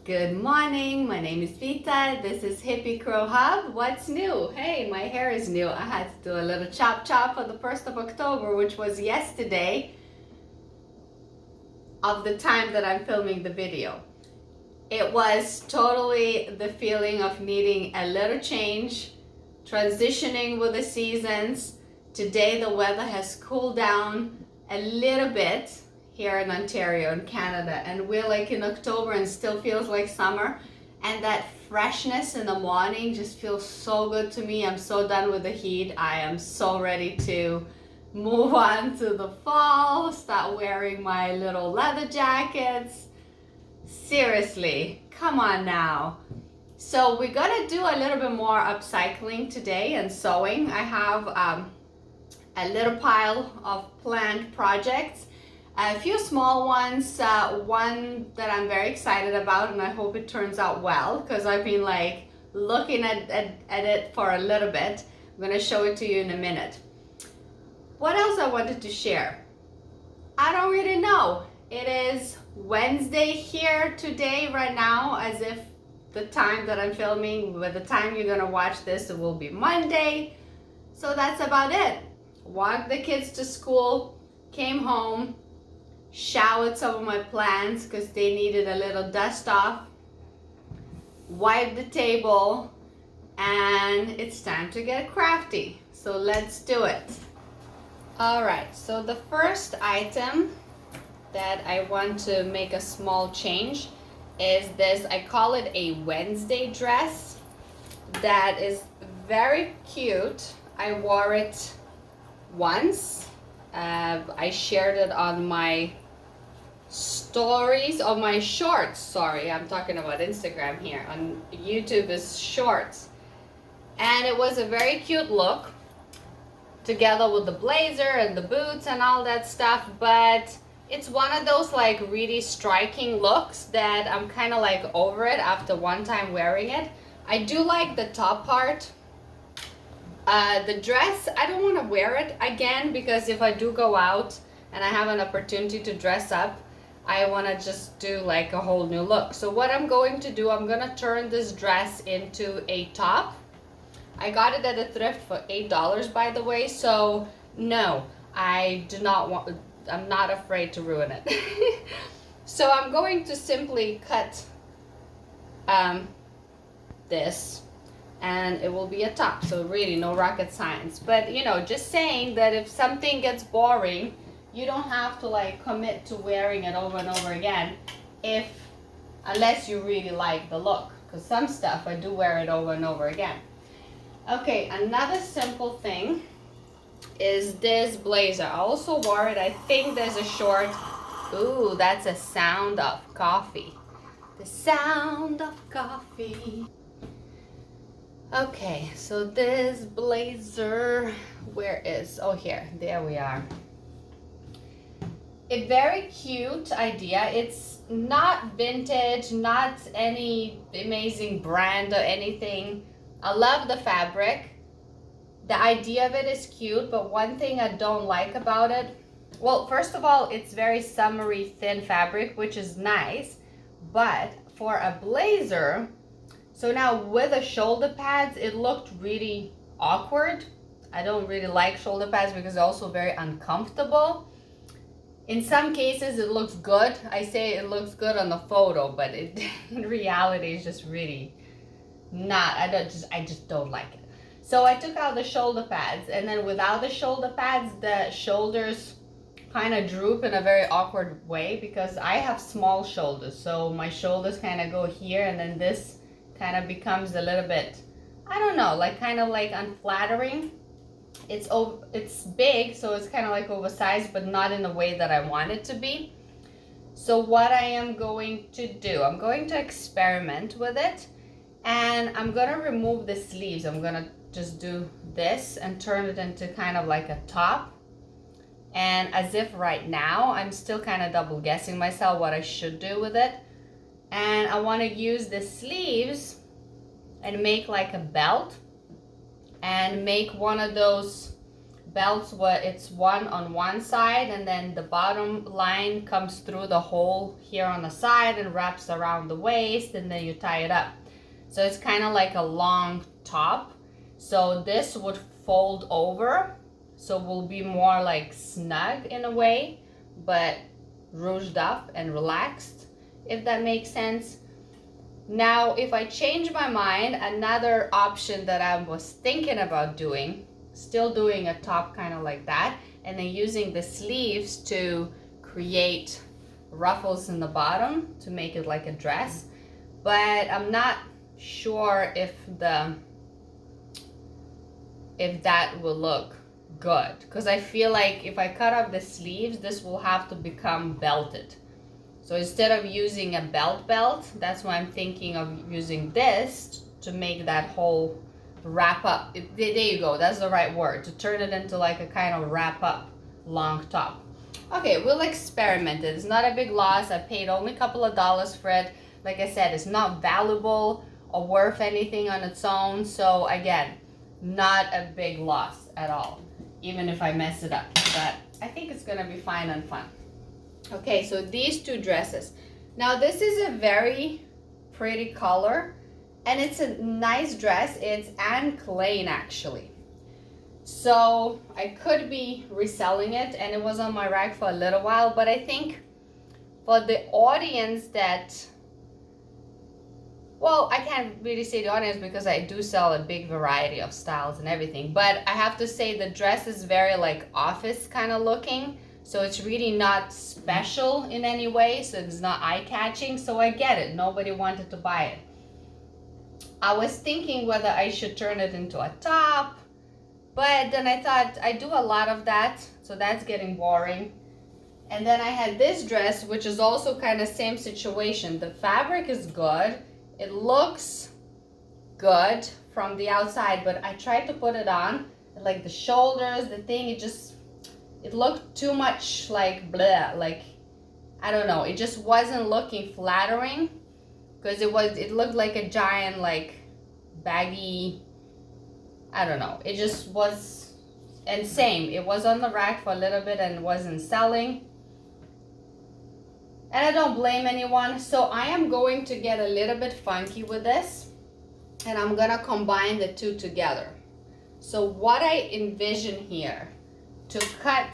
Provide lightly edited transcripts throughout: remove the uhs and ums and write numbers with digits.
Good morning, my name is Vita, this is Hippie Crow Hub. What's new? Hey, my hair is new. I had to do a little chop for the 1st of October, which was yesterday of the time that I'm filming the video. It was totally the feeling of needing a little change, transitioning with the seasons. Today the weather has cooled down a little bit here in Ontario in Canada, and we're like in October and still feels like summer, and that freshness in the morning just feels so good to me. I'm so done with the heat. I am so ready to move on to the fall, start wearing my little leather jackets. Seriously, come on now. So we're gonna do a little bit more upcycling today and sewing. I have a little pile of planned projects. A few small ones, one that I'm very excited about, and I hope it turns out well because I've been like looking at it for a little bit. I'm gonna show it to you in a minute. What else I wanted to share? I don't really know. It is Wednesday here today, right now, as if the time that I'm filming, by the time you're gonna watch this, it will be Monday. So that's about it. Walked the kids to school, came home, showered some of my plants because they needed a little dust off, wiped the table, and it's time to get crafty. So let's do it. All right, so the first item that I want to make a small change is this. I call it a Wednesday dress. That is very cute. I wore it once. I shared it on my stories, on my shorts. Sorry, I'm talking about Instagram here. On YouTube is shorts. And it was a very cute look together with the blazer and the boots and all that stuff, but it's one of those like really striking looks that I'm kind of like over it after one time wearing it. I do like the top part. The dress, I don't want to wear it again because if I do go out and I have an opportunity to dress up, I want to just do like a whole new look. So what I'm going to do, I'm going to turn this dress into a top. I got it at a thrift for $8, by the way, so no, I do not want, I'm not afraid to ruin it. So I'm going to simply cut this, and it will be a top. So really no rocket science, but you know, just saying that if something gets boring, you don't have to like commit to wearing it over and over again, unless you really like the look, because some stuff I do wear it over and over again. Okay, another simple thing is this blazer. I also wore it, I think there's a short. Ooh, that's a sound of coffee. The sound of coffee. Okay, so this blazer, where is, oh here, there we are. A very cute idea. It's not vintage, not any amazing brand or anything. I love the fabric. The idea of it is cute, but one thing I don't like about it, well, first of all, it's very summery thin fabric, which is nice, but for a blazer, so now with the shoulder pads, it looked really awkward. I don't really like shoulder pads because they're also very uncomfortable. In some cases, it looks good. I say it looks good on the photo, but it in reality is just really not. I just don't like it. So I took out the shoulder pads, and then without the shoulder pads, the shoulders kind of droop in a very awkward way because I have small shoulders. So my shoulders kind of go here, and then this kind of becomes a little bit, I don't know, like kind of like unflattering. It's big, so it's kind of like oversized, but not in the way that I want it to be. So what I am going to do, I'm going to experiment with it, and I'm gonna remove the sleeves. I'm gonna just do this and turn it into kind of like a top. And as if right now, I'm still kind of double guessing myself what I should do with it. And I want to use the sleeves and make like a belt and make one of those belts where it's one on one side, and then the bottom line comes through the hole here on the side and wraps around the waist, and then you tie it up. So it's kind of like a long top. So this would fold over, so will be more like snug in a way, but ruched up and relaxed, if that makes sense. Now, if I change my mind, another option that I was thinking about doing, still doing a top kind of like that, and then using the sleeves to create ruffles in the bottom to make it like a dress. But I'm not sure if that will look good, because I feel like if I cut off the sleeves, this will have to become belted. So instead of using a belt, that's why I'm thinking of using this to make that whole wrap up. There you go, that's the right word, to turn it into like a kind of wrap up long top. Okay, we'll experiment it. It's not a big loss. I paid only a couple of dollars for it. Like I said, it's not valuable or worth anything on its own. So again, not a big loss at all, even if I mess it up. But I think it's gonna be fine and fun. Okay, so these two dresses. Now this is a very pretty color, and it's a nice dress. It's Anne Klein actually. So I could be reselling it, and it was on my rack for a little while, but I think for the audience that, well, I can't really say the audience because I do sell a big variety of styles and everything, but I have to say the dress is very like office kind of looking, so it's really not special in any way, so it's not eye-catching, so I get it. Nobody wanted to buy it. I was thinking whether I should turn it into a top, but then I thought I do a lot of that, so that's getting boring. And then I had this dress, which is also kind of same situation. The fabric is good. It looks good from the outside, but I tried to put it on, like the shoulders, the thing, it looked too much like blah, like, I don't know, it just wasn't looking flattering, because it looked like a giant, like, baggy, I don't know, it just was, and same, it was on the rack for a little bit and wasn't selling. And I don't blame anyone. So I am going to get a little bit funky with this, and I'm gonna combine the two together. So what I envision here, to cut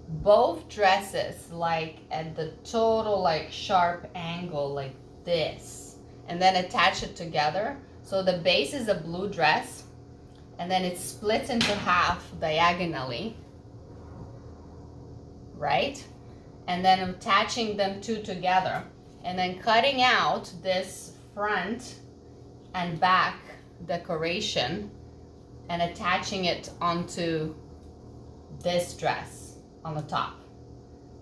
both dresses like at the total like sharp angle like this, and then attach it together. So the base is a blue dress, and then it splits into half diagonally, right? And then attaching them two together, and then cutting out this front and back decoration and attaching it onto this dress on the top.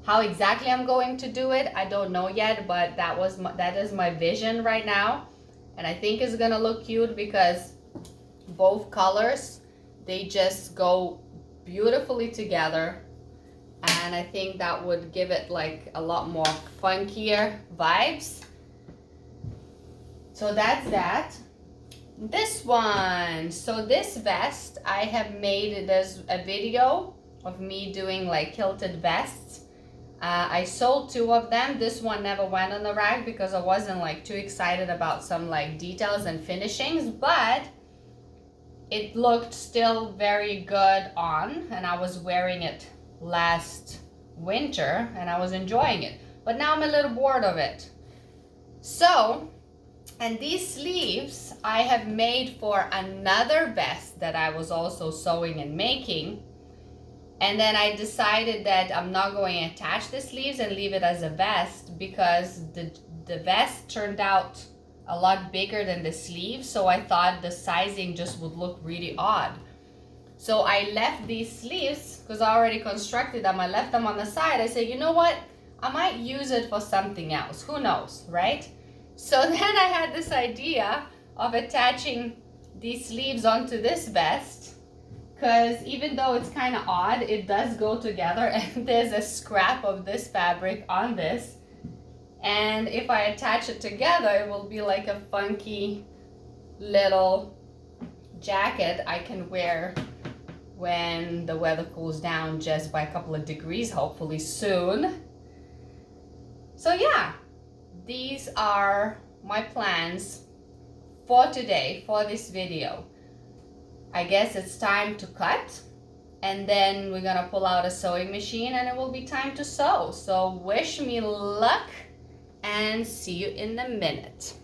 How exactly I'm going to do it, I don't know yet, but that is my vision right now, and I think it's gonna look cute because both colors, they just go beautifully together. And I think that would give it like a lot more funkier vibes. So that's that. This one, so this vest, I have made, there's a video of me doing like kilted vests. I sold 2 of them. This one never went on the rack because I wasn't like too excited about some like details and finishings, but it looked still very good on, and I was wearing it last winter and I was enjoying it, but now I'm a little bored of it. So, and these sleeves I have made for another vest that I was also sewing and making, and then I decided that I'm not going to attach the sleeves and leave it as a vest because the vest turned out a lot bigger than the sleeves, so I thought the sizing just would look really odd. So I left these sleeves, because I already constructed them, I left them on the side. I said, you know what? I might use it for something else. Who knows, right? So then I had this idea of attaching these sleeves onto this vest, because even though it's kind of odd, it does go together, and there's a scrap of this fabric on this. And if I attach it together, it will be like a funky little jacket I can wear when the weather cools down just by a couple of degrees, hopefully soon. So yeah, these are my plans for today, for this video. I guess it's time to cut, and then we're gonna pull out a sewing machine and it will be time to sew. So wish me luck and see you in a minute.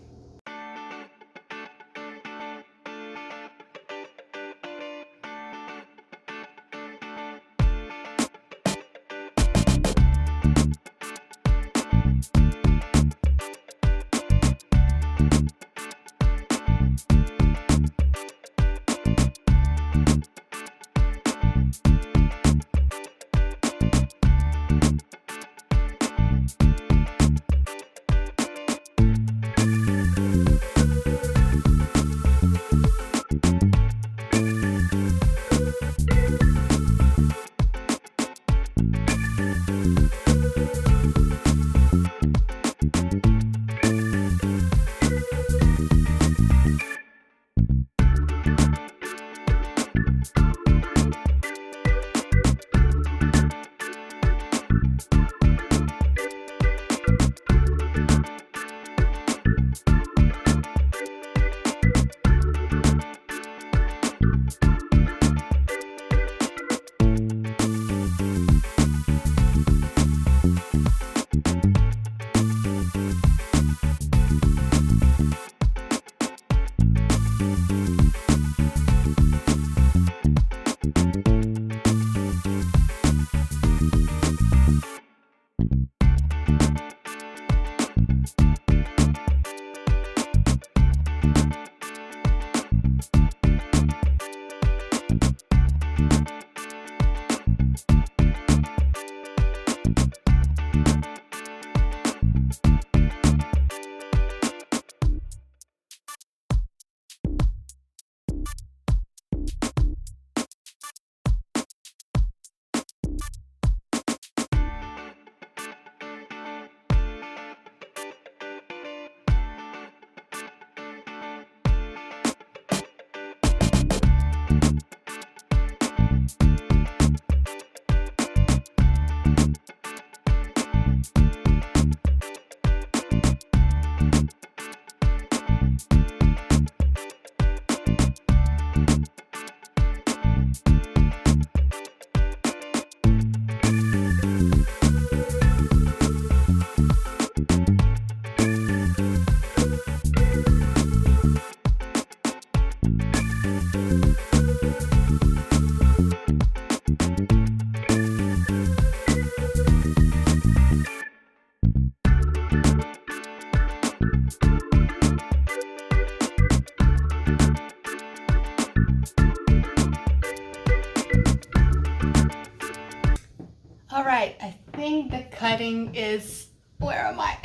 All right, I think the cutting is, where am I?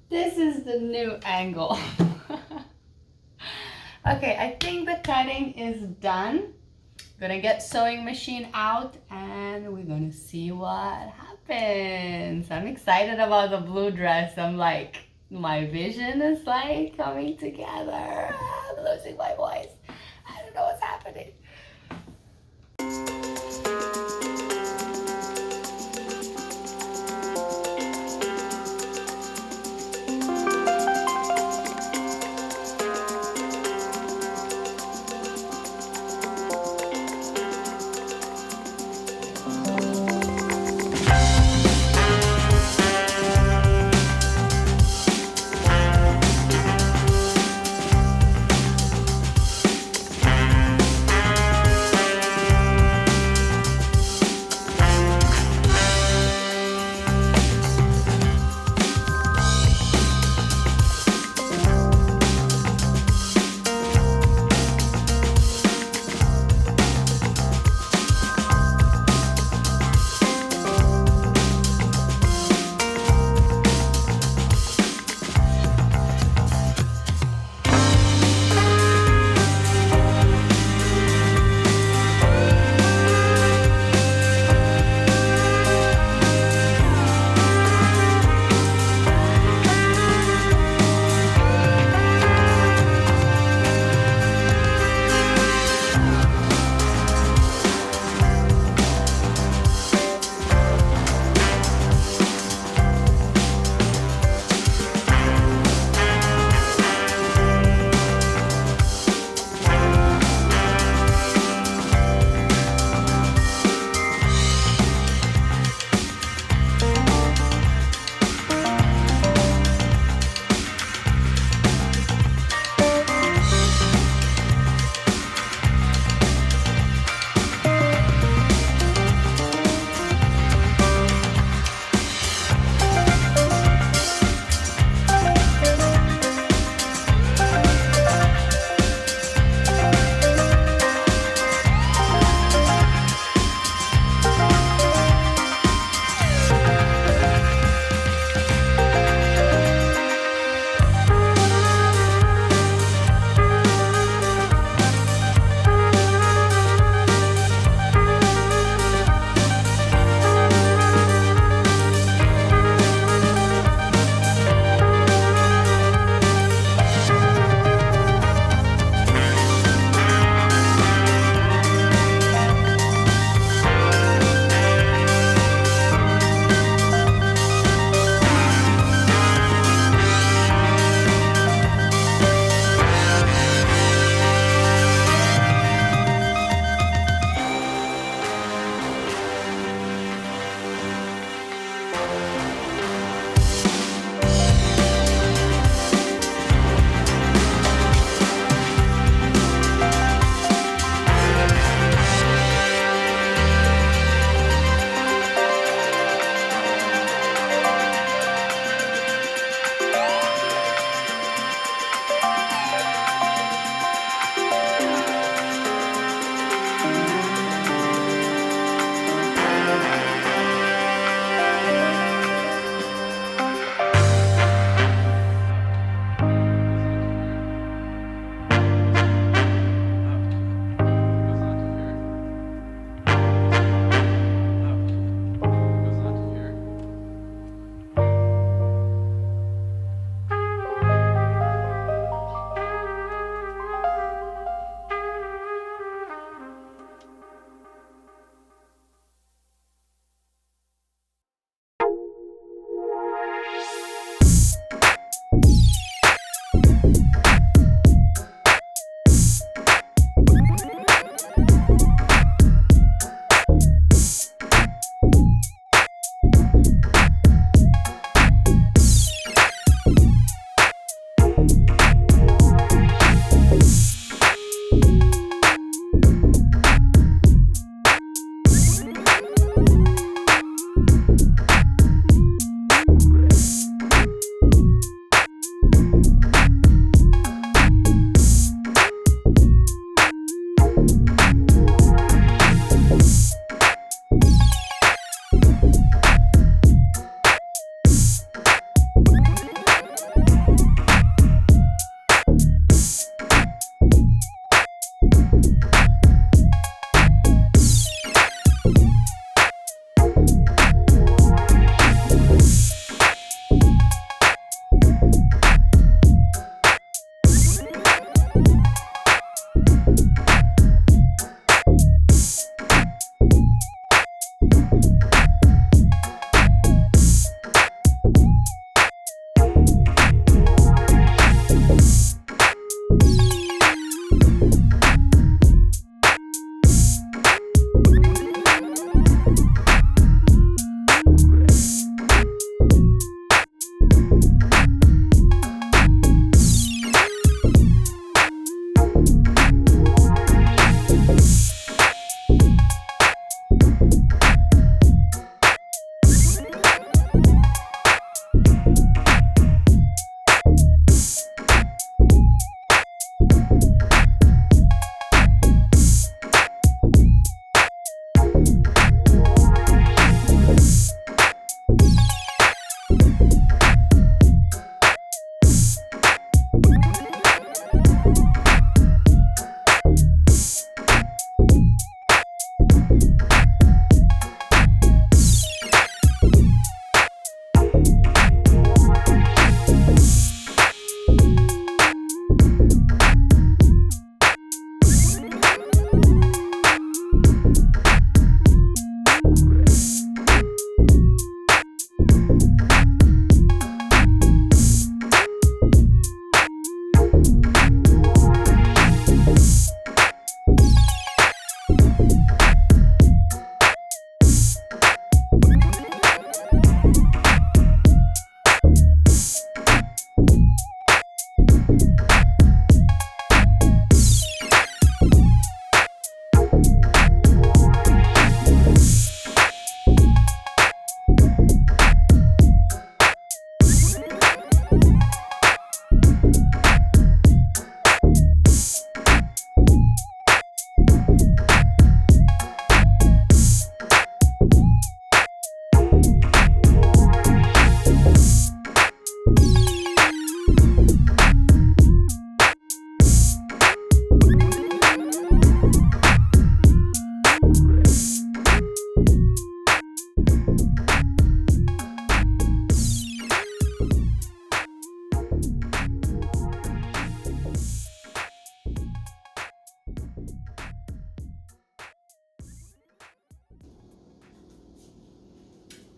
This is the new angle. Okay, I think the cutting is done. Gonna get sewing machine out and we're gonna see what happens. I'm excited about the blue dress. I'm like, my vision is like coming together. I'm losing my voice. I don't know what's happening.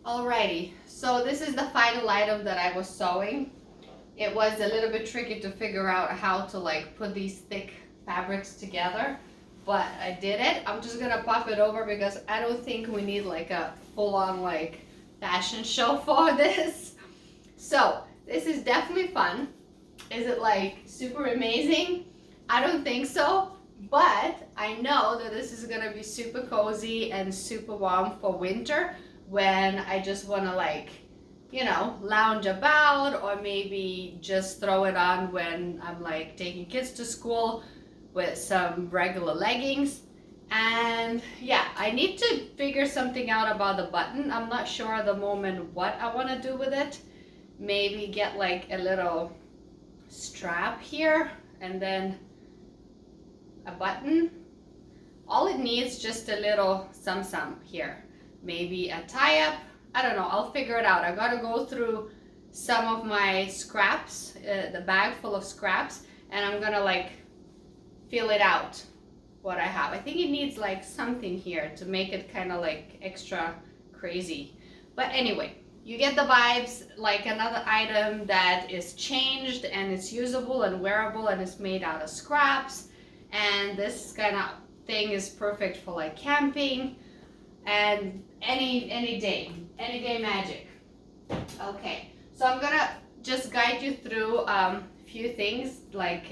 Alrighty, so this is the final item that I was sewing. It was a little bit tricky to figure out how to like put these thick fabrics together, but I did it. I'm just gonna pop it over because I don't think we need like a full-on like fashion show for this. So this is definitely fun. Is it like super amazing? I don't think so, but I know that this is gonna be super cozy and super warm for winter when I just wanna like, you know, lounge about, or maybe just throw it on when I'm like taking kids to school with some regular leggings. And yeah, I need to figure something out about the button. I'm not sure at the moment what I want to do with it. Maybe get like a little strap here and then a button. All it needs just a little some here. Maybe a tie-up. I don't know, I'll figure it out. I gotta go through some of my scraps, the bag full of scraps, and I'm gonna like feel it out what I have. I think it needs like something here to make it kind of like extra crazy. But anyway, you get the vibes. Like another item that is changed and it's usable and wearable and it's made out of scraps. And this kind of thing is perfect for like camping and any day magic. Okay, so I'm gonna just guide you through a few things like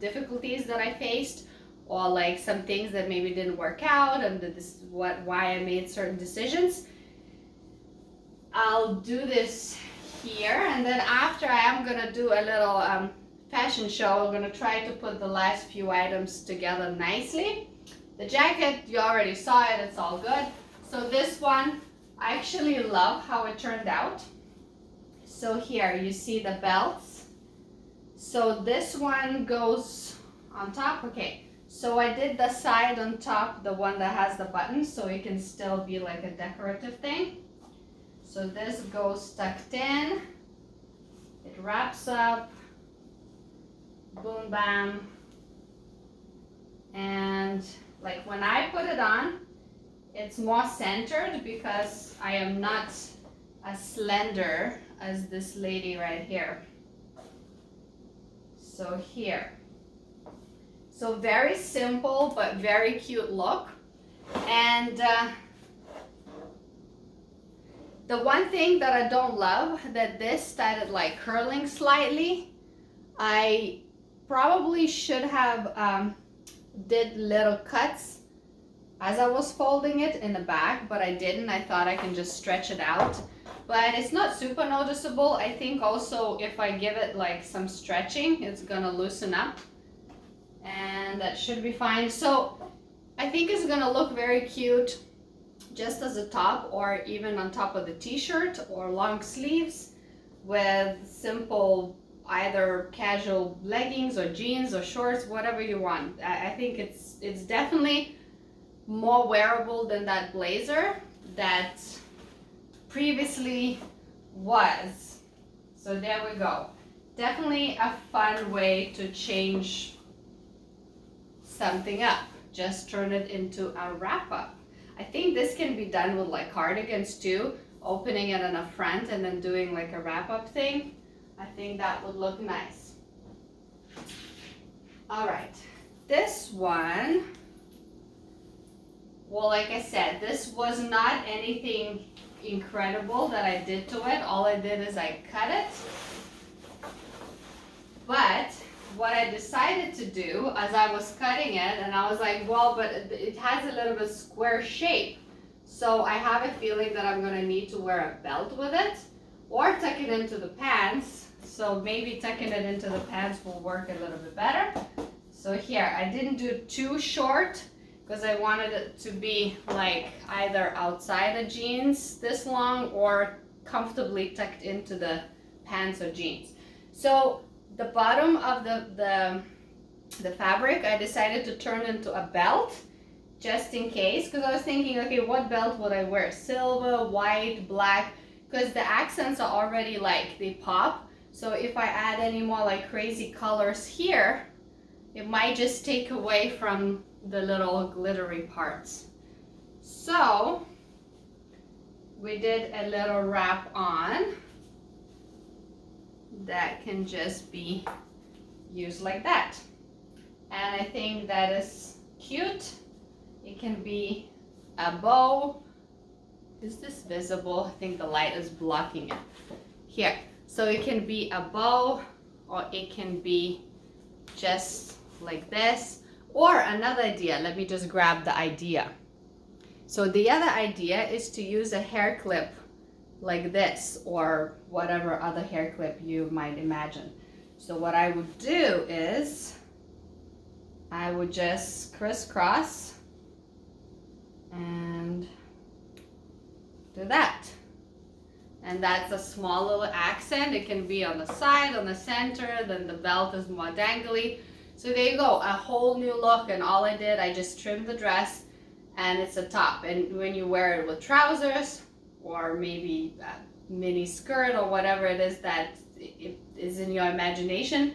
difficulties that I faced, or like some things that maybe didn't work out, and this is why I made certain decisions. I'll do this here, and then after I am gonna do a little fashion show. I'm gonna try to put the last few items together nicely. The jacket, you already saw it, it's all good. So this one, I actually love how it turned out. So here you see the belts. So this one goes on top. Okay, so I did the side on top, the one that has the button, so it can still be like a decorative thing. So this goes tucked in, it wraps up, boom bam, and like when I put it on, it's more centered because I am not as slender as this lady right here. So here. So very simple but very cute look. And the one thing that I don't love, that this started like curling slightly. I probably should have did little cuts as I was folding it in the back, but I didn't. I thought I can just stretch it out, but it's not super noticeable. I think also if I give it like some stretching, it's gonna loosen up, and that should be fine. So I think it's gonna look very cute just as a top, or even on top of the t-shirt, or long sleeves with simple either casual leggings or jeans or shorts, whatever you want. I think it's definitely more wearable than that blazer that previously was. So there we go. Definitely a fun way to change something up. Just turn it into a wrap-up. I think this can be done with like cardigans too, opening it in the front and then doing like a wrap-up thing. I think that would look nice. All right, this one, well, like I said, this was not anything incredible that I did to it. All I did is I cut it. But what I decided to do as I was cutting it, and I was like, well, but it has a little bit square shape. So I have a feeling that I'm gonna need to wear a belt with it or tuck it into the pants. So maybe tucking it into the pants will work a little bit better. So here, I didn't do too short because I wanted it to be like either outside the jeans this long or comfortably tucked into the pants or jeans. So the bottom of the fabric, I decided to turn into a belt just in case, because I was thinking, okay, what belt would I wear? Silver, white, black, because the accents are already like, they pop. So if I add any more like crazy colors here, it might just take away from the little glittery parts. So we did a little wrap on that can just be used like that. And I think that is cute. It can be a bow. Is this visible? I think the light is blocking it. Here. So it can be a bow, or it can be just like this. Or another idea, let me just grab the idea. So the other idea is to use a hair clip like this, or whatever other hair clip you might imagine. So what I would do is I would just crisscross and do that. And that's a small little accent. It can be on the side, on the center, then the belt is more dangly. So there you go, a whole new look. And all I did, I just trimmed the dress and it's a top. And when you wear it with trousers or maybe a mini skirt or whatever it is that it is in your imagination,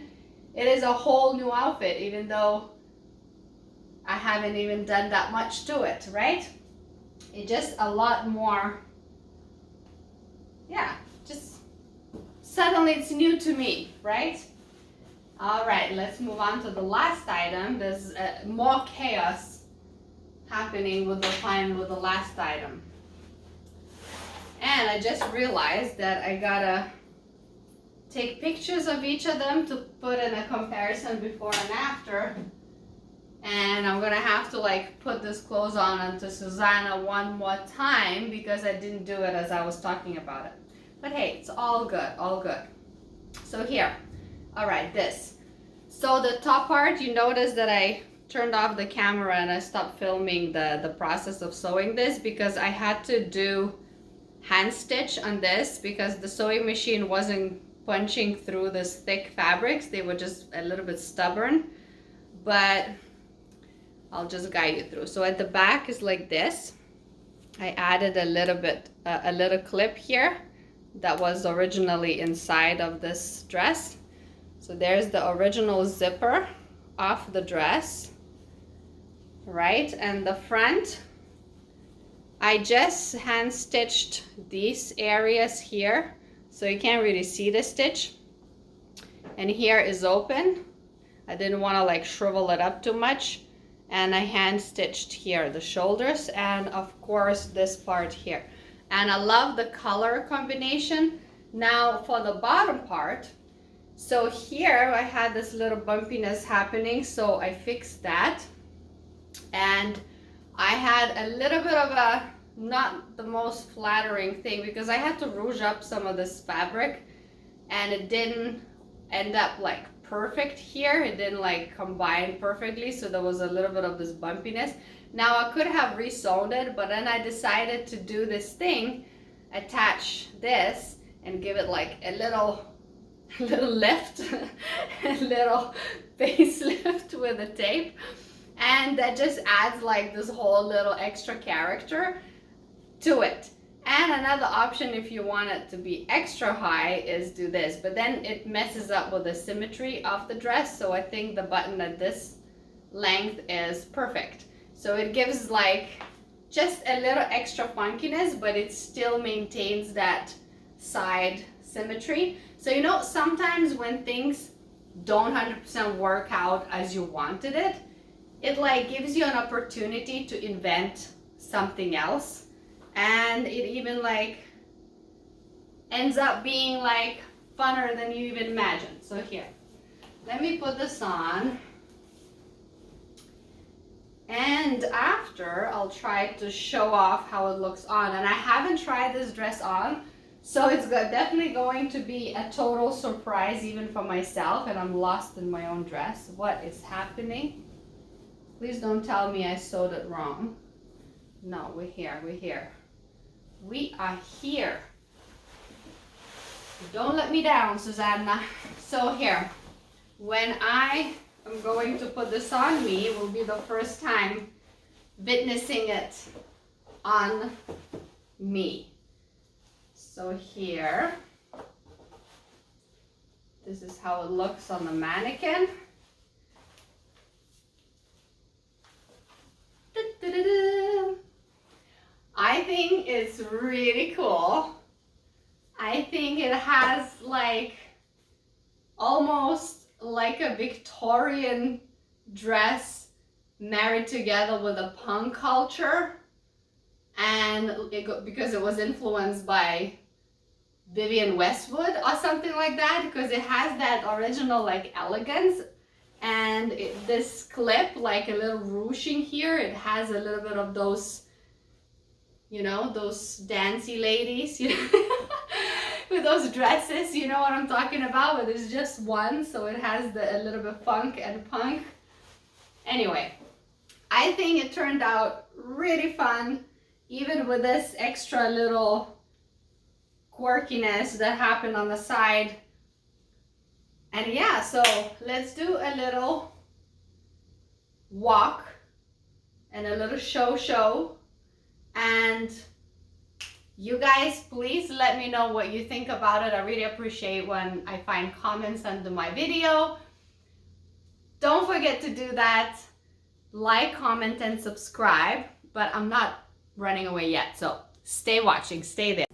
it is a whole new outfit, even though I haven't even done that much to it, right? It's just a lot more, yeah, just suddenly it's new to me, right? All right, let's move on to the last item. There's more chaos happening with the last item. And I just realized that I gotta take pictures of each of them to put in a comparison before and after. And I'm gonna have to like put this clothes on onto Susanna one more time because I didn't do it as I was talking about it. But hey, it's all good, all good. So here, all right, this. So the top part, you notice that I turned off the camera and I stopped filming the process of sewing this because I had to do hand stitch on this because the sewing machine wasn't punching through this thick fabrics. They were just a little bit stubborn, but I'll just guide you through. So at the back is like this. I added a little clip here that was originally inside of this dress. So there's the original zipper of the dress, right? And the front, I just hand stitched these areas here, so you can't really see the stitch. And here is open. I didn't want to like shrivel it up too much. And I hand stitched here the shoulders and of course this part here. And I love the color combination. Now for the bottom part, so here I had this little bumpiness happening, so I fixed that. And I had a little bit of a, not the most flattering thing because I had to rouge up some of this fabric and it didn't end up like perfect here. It didn't like combine perfectly, so there was a little bit of this bumpiness. Now I could have resewn it, but then I decided to do this thing, attach this and give it like a little lift, a little facelift with the tape, and that just adds like this whole little extra character to it. And another option, if you want it to be extra high, is do this, but then it messes up with the symmetry of the dress. So I think the button at this length is perfect. So it gives like just a little extra funkiness, but it still maintains that side symmetry. So you know, sometimes when things don't 100% work out as you wanted it, it like gives you an opportunity to invent something else. And it even like ends up being like funner than you even imagined. So here, let me put this on. And after, I'll try to show off how it looks on. And I haven't tried this dress on, so it's definitely going to be a total surprise even for myself, and I'm lost in my own dress. What is happening? Please don't tell me I sewed it wrong. No, we're here, we're here. We are here. Don't let me down, Susanna. So here, when I am going to put this on me, it will be the first time witnessing it on me. So here, this is how it looks on the mannequin. I think it's it's really cool. I think it has like almost like a Victorian dress married together with a punk culture, and because it was influenced by Vivienne Westwood or something like that, because it has that original like elegance, and this clip, like a little ruching here, it has a little bit of those, you know, those dancey ladies, you know, with those dresses, you know what I'm talking about, but it's just one, so it has a little bit funk and punk. Anyway, I think it turned out really fun, even with this extra little quirkiness that happened on the side. And yeah, so let's do a little walk and a little show. And you guys, please let me know what you think about it. I really appreciate when I find comments under my video. Don't forget to do that. Like, comment, and subscribe. But I'm not running away yet, so stay watching, stay there.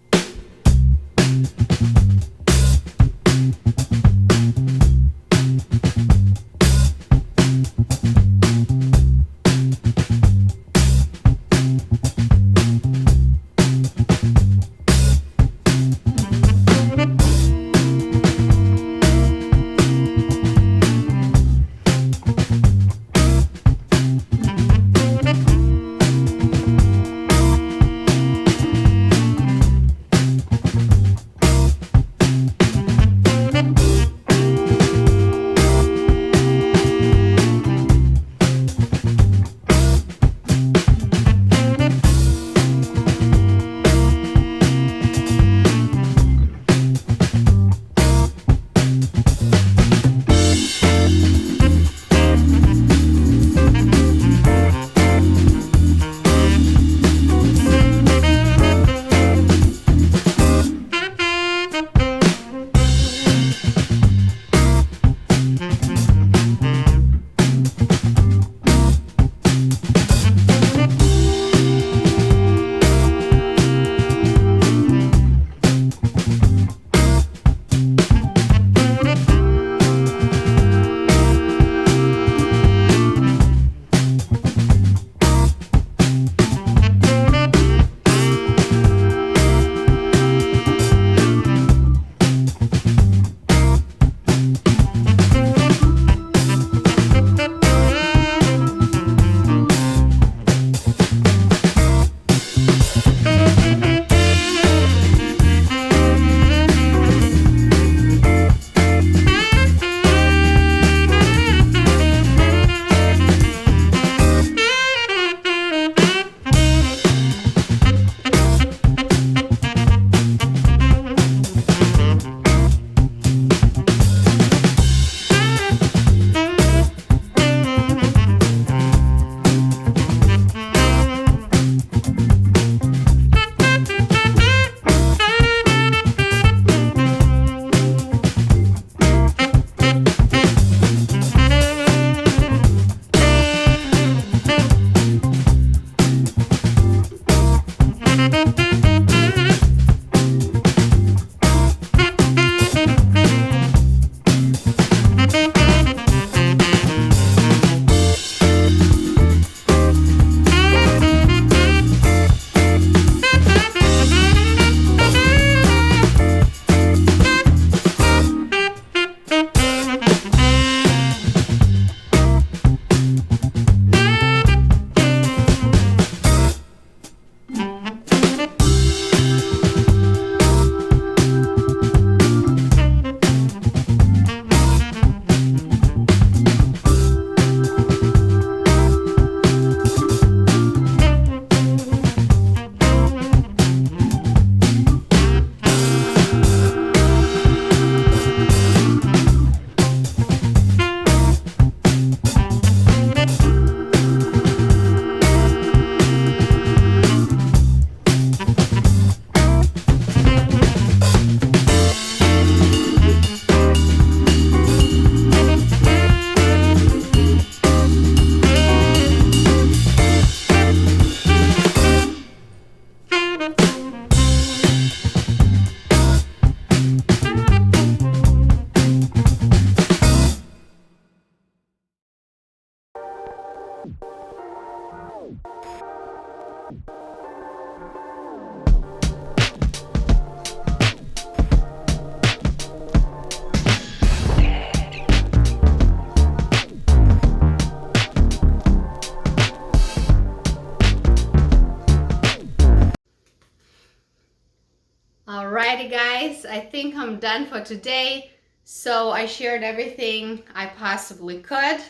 guys, I think I'm done for today. So I shared everything I possibly could.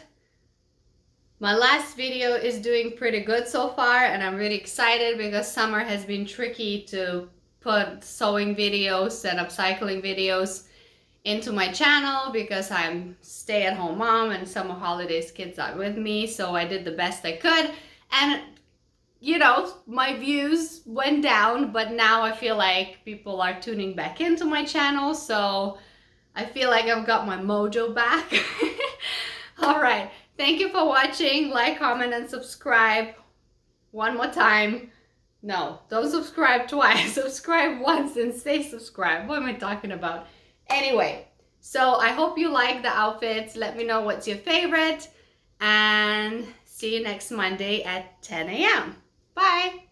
My last video is doing pretty good so far, and I'm really excited because summer has been tricky to put sewing videos and upcycling videos into my channel because I'm stay-at-home mom and summer holidays kids are with me, so I did the best I could. And you know, my views went down, but now I feel like people are tuning back into my channel, so I feel like I've got my mojo back. All right, thank you for watching. Like, comment, and subscribe. One more time. No, don't subscribe twice. Subscribe once and stay subscribed. What am I talking about? Anyway, so I hope you like the outfits. Let me know what's your favorite, and see you next Monday at 10 a.m. Bye.